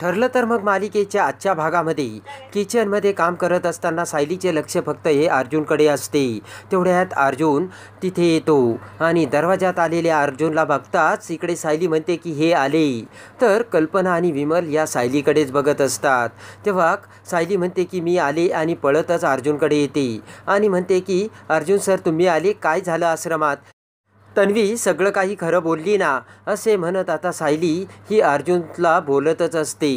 ठरलं तर मग मालिकेच्या आजच्या भागामध्ये किचनमध्ये काम करत असताना सायलीचे लक्ष फक्त हे अर्जुनकडे असते. तेवढ्यात अर्जुन तिथे येतो आणि दरवाजात आलेल्या अर्जुनला बघताच इकडे सायली म्हणते की हे आले. तर कल्पना आणि विमल या सायलीकडेच बघत असतात. तेव्हा सायली म्हणते की मी आले आणि पळतच अर्जुनकडे येते आणि म्हणते की अर्जुन सर तुम्ही आले, काय झालं आश्रमात? तन्वी सगळं काही खरं बोलली ना, असे म्हणत आता सायली ही अर्जुनला बोलतच असते.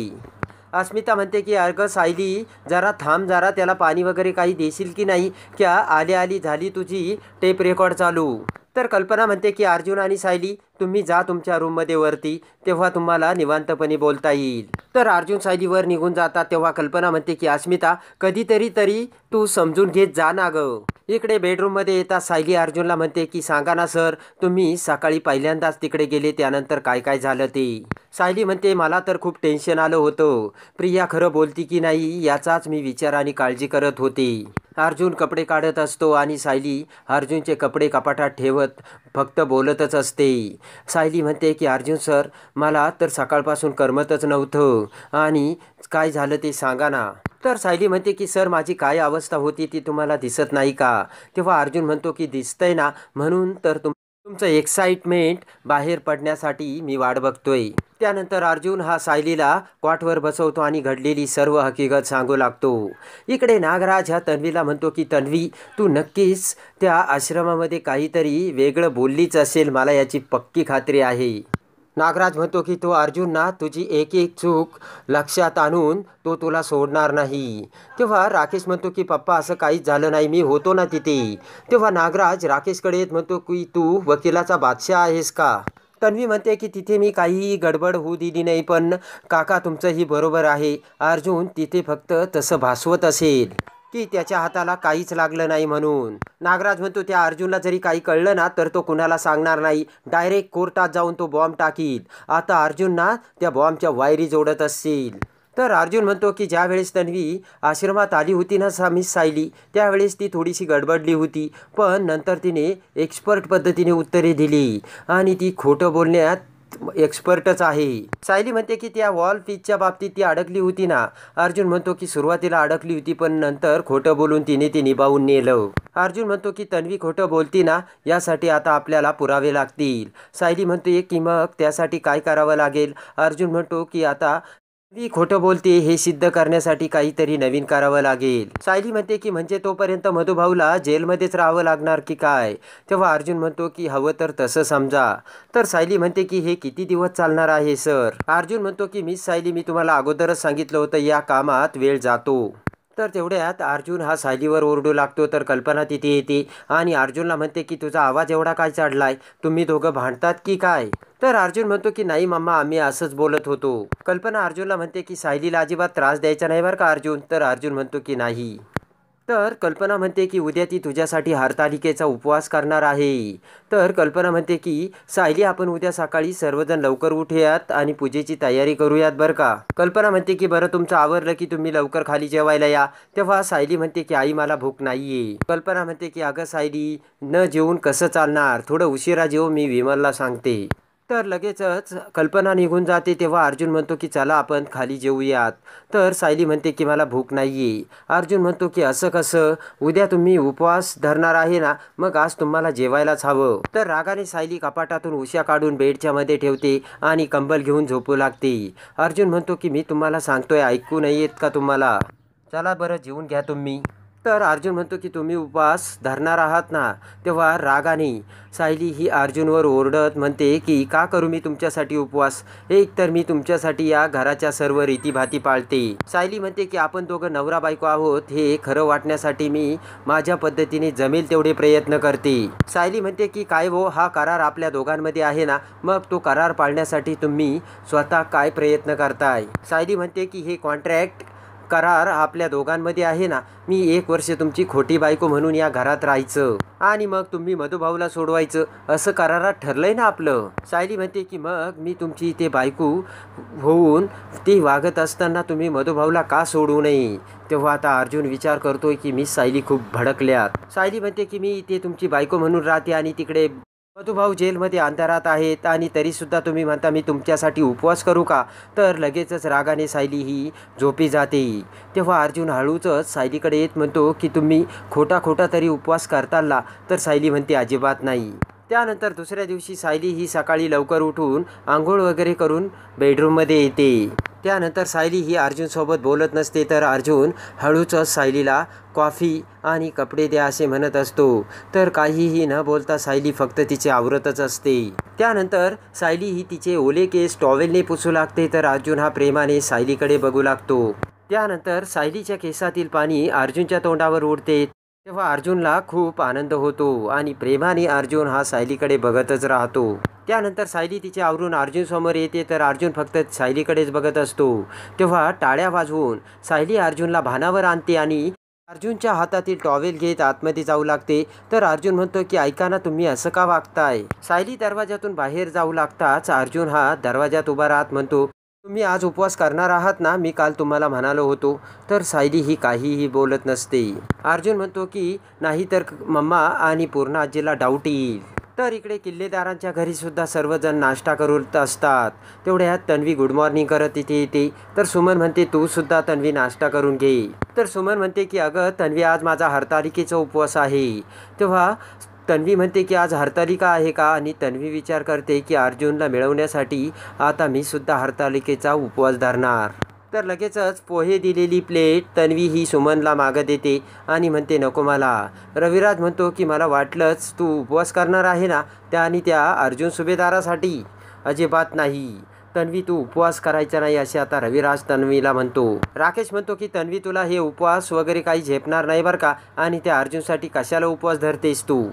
अस्मिता म्हणते की अगं सायली जरा थांब, जरा त्याला पाणी वगैरे काही देशील की नाही? क्या आली आली झाली तुझी टेप रेकॉर्ड चालू? तर कल्पना म्हणते की अर्जुन आणि सायली तुम्ही जा तुमच्या रूममध्ये वरती, तेव्हा तुम्हाला निवांतपणे बोलता येईल. तर अर्जुन सायलीवर निघून जातात. तेव्हा कल्पना म्हणते की अस्मिता कधीतरी तरी तू समजून घेत जा ना गं. इकडे बेडरूममध्ये येतात सायली अर्जुनला म्हणते की सांगा ना सर, तुम्ही सकाळी पहिल्यांदाच तिकडे गेले त्यानंतर काय काय झालं ते? सायली म्हणते मला तर खूप टेन्शन आलं होतं, प्रिया खरं बोलती की नाही याचाच मी विचार आणि काळजी करत होते. अर्जुन कपडे काढत असतो आणि सायली अर्जुनचे कपडे कपाटात ठेवत फक्त बोलतच असते. सायली म्हणते की अर्जुन सर मला तर सकाळपासून करमतच नव्हतं आणि काय झालं ते सांगा ना. तर सायली म्हणते की सर माझी काय अवस्था होती ती तुम्हाला दिसत नाही का? तेव्हा अर्जुन म्हणतो की दिसतंय ना, म्हणून तर तुमचं एक्साइटमेंट बाहेर पडण्यासाठी मी वाट बघतोय. त्यानंतर अर्जुन हा सायलीला कॉटवर बसवतो आणि घडलेली सर्व हकीकत सांगू लागतो. इकडे नागराज ह्या तन्वीला म्हणतो की तन्वी तू नक्कीच त्या आश्रमामध्ये काहीतरी वेगळं बोललीच असेल, मला याची पक्की खात्री आहे. नागराज म्हणतो की तो अर्जुन ना तुझी एक एक चूक लक्षात आणून तो तुला सोडणार नाही. तेव्हा राकेश म्हणतो की पप्पा असं काहीच झालं नाही, मी होतो ना तिथे. तेव्हा नागराज राकेशकडे येत म्हणतो की तू वकिलाचा बादशाह आहेस का? तन्वी म्हणते की तिथे मी काहीही गडबड होऊ दिली नाही, पण काका तुमचंही बरोबर आहे, अर्जुन तिथे फक्त तसं भासवत असेल की त्याच्या हाताला काहीच लागलं नाही म्हणून. नागराज म्हणतो त्या अर्जुनला जरी काही कळलं ना तर तो कुणाला सांगणार नाही, डायरेक्ट कोर्टात जाऊन तो बॉम्ब टाकील. आता अर्जुन ना त्या बॉम्बच्या वायरी जोडत असतील. तर अर्जुन म्हणतो की ज्या वेळेस तन्वी आश्रमात आली होती ना मिस सायली, त्यावेळेस ती थोडीशी गडबडली होती, पण नंतर तिने एक्सपर्ट पद्धतीने उत्तरे दिली आणि ती खोटं बोलण्यात एक्सपर्टच आहे. सायली म्हणते की त्या वॉल पिचच्या बाबतीत ती अडकली होती ना. अर्जुन म्हणतो की सुरुवातीला अडकली होती पण नंतर खोटं बोलून तिने ती निभावून नेलं. अर्जुन म्हणतो की तन्वी खोटं बोलती ना, यासाठी आता आपल्याला पुरावे लागतील. सायली म्हणते की मग त्यासाठी काय करावं लागेल? अर्जुन म्हणतो की आता तन्वी खोटं बोलते हे सिद्ध करण्यासाठी काहीतरी नवीन करावं लागेल. सायली म्हणते की म्हणजे तोपर्यंत मधुभाऊला जेलमध्येच राहावं लागणार की काय? तेव्हा अर्जुन म्हणतो की हवं तर तसं समजा. तर सायली म्हणते की हे किती दिवस चालणार आहे सर? अर्जुन म्हणतो की मिस सायली मी तुम्हाला अगोदरच सांगितलं होतं या कामात वेळ जातो. तर तेवढ्यात अर्जुन हा सायलीवर ओरडू लागतो. तर कल्पना तिथे येते आणि अर्जुनला म्हणते की तुझा आवाज एवढा काय चढलाय, तुम्ही दोघं भांडतात की काय? तर अर्जुन म्हणतो की नाही मम्मा आम्ही असंच बोलत होतो. कल्पना अर्जुनला म्हणते की सायलीला अजिबात त्रास द्यायचा नाही बरं का अर्जुन. तर अर्जुन म्हणतो की नाही. तर कल्पना म्हणते की उद्या ती तुझ्यासाठी हरतालिकेचा उपवास करणार आहे. तर कल्पना म्हणते की सायली आपण उद्या सकाळी सर्वजण लवकर उठूयात आणि पूजेची तयारी करूयात बरं का. कल्पना म्हणते की बरं तुमचं आवरलं की तुम्ही लवकर खाली जेवायला या. तेव्हा सायली म्हणते की आई मला भूक नाहीये. कल्पना म्हणते की अगं सायली न जेवून कसं चालणार, थोडं उशिरा जेव, मी विमलला सांगते. तर लगेचच कल्पना निघून जाते. तेव्हा अर्जुन म्हणतो की चला आपण खाली जेवूयात. तर सायली म्हणते की मला भूक नाहीये. अर्जुन म्हणतो की असं कसं, उद्या तुम्ही उपवास धरणार आहे ना, मग आज तुम्हाला जेवायलाच हवं. तर रागाने सायली कपाटातून उश्या काढून बेडच्या मध्ये ठेवते आणि कंबल घेऊन झोपू लागते. अर्जुन म्हणतो की मी तुम्हाला सांगतोय, ऐकू नाही येत का तुम्हाला? चला बरं जेवून घ्या तुम्ही. तर अर्जुन म्हणतो की तुम्ही उपवास धरणार आहात ना. तेव्हा रागाने सायली ही अर्जुनवर ओरडत म्हणते की का करू मी तुमच्यासाठी उपवास, एक तर मी तुमच्यासाठी या घराच्या सर्व रीतीभाती पाळते. सायली म्हणते की आपण दोघं नवरा बायको आहोत हे खरं वाटण्यासाठी मी माझ्या पद्धतीने जमेल तेवढे प्रयत्न करते. सायली म्हणते की काय हो, हा करार आपल्या दोघांमध्ये आहे ना, मग तो करार पाळण्यासाठी तुम्ही स्वतः काय प्रयत्न करताय? सायली म्हणते की हे कॉन्ट्रॅक्ट करार आपल्या दोघांमध्ये आहे ना, मी 1 वर्ष तुमची खोटी बायको म्हणून या घरात राहायचं आणि मग तुम्ही मधुभाऊला सोडवायचं, असं करारात ठरलंय ना आपलं. सायली म्हणते की मग मी तुमची ते बायको होऊन ती वागत असताना तुम्ही मधुभाऊला का सोडू नये? तेव्हा आता अर्जुन विचार करतोय की मिस सायली खूप भडकल्यात. सायली म्हणते की मी इथे तुमची बायको म्हणून राहते आणि तिकडे मधुभाऊ जेलमध्ये अंधारात आहेत आणि तरीसुद्धा तुम्ही म्हणता मी तुमच्यासाठी उपवास करू का? तर लगेचच रागाने सायली ही झोपी जाते. तेव्हा अर्जुन हळूच सायलीकडे येत म्हणतो की तुम्ही खोटा तरी उपवास करताल ना? तर सायली म्हणते अजिबात नाही. त्यानंतर दुसऱ्या दिवशी सायली ही सकाळी लवकर उठून आंघोळ वगैरे करून बेडरूममध्ये येते. त्यानंतर सायली ही अर्जुनसोबत बोलत नसते, तर अर्जुन हळूच सायलीला कॉफी आणि कपडे द्या असे म्हणत असतो. तर काहीही न बोलता सायली फक्त तिचे आवरतच असते. त्यानंतर सायली ही तिचे ओले केस टॉवेलने पुसू लागते, तर अर्जुन हा प्रेमाने सायलीकडे बघू लागतो. त्यानंतर सायलीच्या केसातील पाणी अर्जुनच्या तोंडावर उडते. तेव्हा अर्जुनला खूप आनंद होतो आणि प्रेमाने अर्जुन हा सायलीकडे बघतच राहतो. त्यानंतर सायली तिचे आवरून अर्जुनसमोर येते, तर अर्जुन फक्त सायलीकडेच बघत असतो. तेव्हा टाळ्या वाजवून सायली अर्जुनला भानावर आणते आणि अर्जुनच्या हातातील टॉवेल घेत आतमध्ये जाऊ लागते. तर अर्जुन म्हणतो की ऐका ना, तुम्ही असं का वागताय? सायली दरवाजातून बाहेर जाऊ लागताच अर्जुन हा दरवाजात उभा राहत म्हणतो, तुम्ही आज उपवास करणार आहात ना? मी काल तुम्हाला म्हणालो होतो. तर सायली ही काहीही बोलत नसते. अर्जुन म्हणतो की नाही तर मम्मा आणि पूर्ण आजीला डाऊट येईल. तर इकडे किल्लेदारांच्या घरी सुद्धा सर्वजण नाश्ता करत असतात. तेवढ्यात तन्वी गुड मॉर्निंग करत तिथे येते. तर सुमन म्हणते तू सुद्धा तन्वी नाश्ता करून घे. तर सुमन म्हणते की अगं तन्वी, आज माझा हरतालिकेचा उपवास आहे. तेव्हा तन्वी म्हणते की आज हरतालिका आहे का? आणि तन्वी विचार करते की अर्जुनला मिळवण्यासाठी आता मी सुद्धा हरतालिकेचा उपवास धरणार. तर लगेचच पोहे दिलेली प्लेट तन्वी ही सुमनला मागं देते आणि म्हणते नको मला. रविराज म्हणतो की मला वाटलंच तू उपवास करणार आहे ना, आणि त्या अर्जुन सुभेदारासाठी. अजिबात नाही तन्वी, तू उपवास करायचा नाही असे आता रविराज तन्वीला म्हणतो. राकेश म्हणतो की तन्वी, तुला हे उपवास वगैरे काही झेपणार नाही बरं का, आणि त्या अर्जुनसाठी कशाला उपवास धरतेस तू?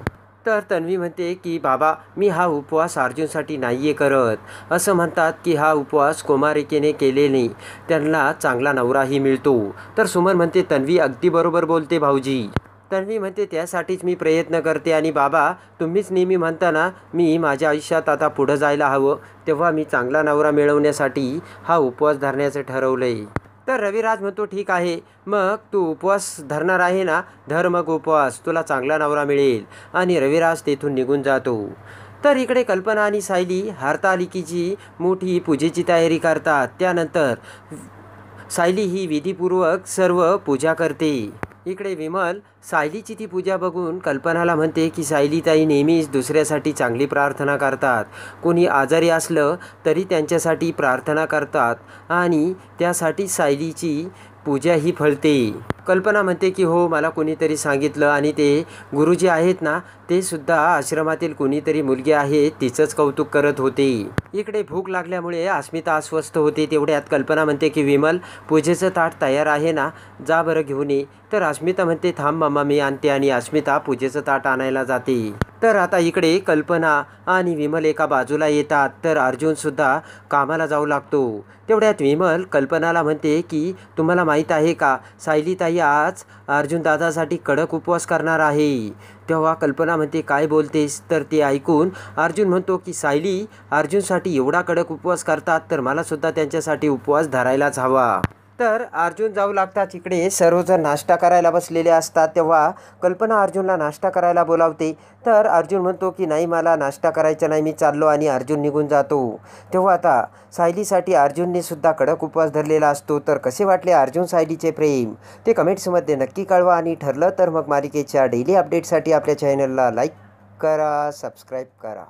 तर तन्वी म्हणते की बाबा, मी हा उपवास अर्जुनसाठी नाही आहे करत. असं म्हणतात की हा उपवास कुमारिकेने केलेने त्यांना चांगला नवराही मिळतो. तर सुमन म्हणते तन्वी अगदी बरोबर बोलते भाऊजी. तन्वी म्हणते त्यासाठीच मी प्रयत्न करते. आणि बाबा, तुम्हीच नेहमी म्हणता ना मी माझ्या आयुष्यात आता पुढं जायला हवं, तेव्हा मी चांगला नवरा मिळवण्यासाठी हा उपवास धरण्याचं ठरवलं आहे. तर रविराज म्हणतो ठीक आहे, मग तू उपवास धरणार आहे ना, धर मग उपवास, तुला चांगला नवरा मिळेल. आणि रविराज तेथून निघून जातो. तर इकडे कल्पना आणि सायली हरतालिकेची मोठी पूजेची तयारी करतात. त्यानंतर सायली ही विधीपूर्वक सर्व पूजा करते. इकडे विमल सायलीची ती पूजा बघून कल्पनाला म्हणते की सायलीताई नेहमीच दुसऱ्यासाठी चांगली प्रार्थना करतात. कोणी आजारी असलं तरी त्यांच्यासाठी प्रार्थना करतात आणि त्यासाठी सायलीची पूजा ही फळते. कल्पना म्हणते की हो, मला कोणीतरी सांगितलं आणि ते गुरुजी आहेत ना, ते सुद्धा आश्रमातील कोणीतरी मुलगी आहे तिचंच कौतुक करत होते. इकडे भूक लागल्यामुळे अस्मिता अस्वस्थ होते. तेवढ्यात कल्पना म्हणते की विमल, पूजेचं ताट तयार आहे ना, जा बरं घेऊन ये. तर अस्मिता म्हणते थांब मम्मा, मी आणते. आणि अस्मिता पूजेचं ताट आणायला जाते. तर आता इकडे कल्पना आणि विमल एका बाजूला येतात. तर अर्जुनसुद्धा कामाला जाऊ लागतो. तेवढ्यात विमल कल्पनाला म्हणते की तुम्हाला माहीत आहे का, सायलीताई आज अर्जुन दादासाठी कडक उपवास करणार आहे. तेव्हा कल्पना म्हणते काय बोलतेस? तर ते ऐकून अर्जुन म्हणतो की सायली अर्जुनसाठी एवढा कडक उपवास करतात, तर मला सुद्धा त्यांच्यासाठी उपवास धरायलाच हवा. तर अर्जुन जाऊ लागतात. इकडे सर्वजण नाश्ता करायला बसलेले असतात. तेव्हा कल्पना अर्जुनला नाश्ता करायला बोलावते. तर अर्जुन म्हणतो की नाही, मला नाश्ता करायचा नाही, मी चाललो. आणि अर्जुन निघून जातो. तेव्हा आता सायलीसाठी अर्जुनने सुद्धा कडक उपवास धरलेला असतो. तर कसे वाटले अर्जुन सायलीचे प्रेम ते कमेंट्समध्ये नक्की कळवा. आणि ठरलं तर मग मालिकेच्या डेली अपडेटसाठी आपल्या चॅनलला लाईक करा, सबस्क्राईब करा.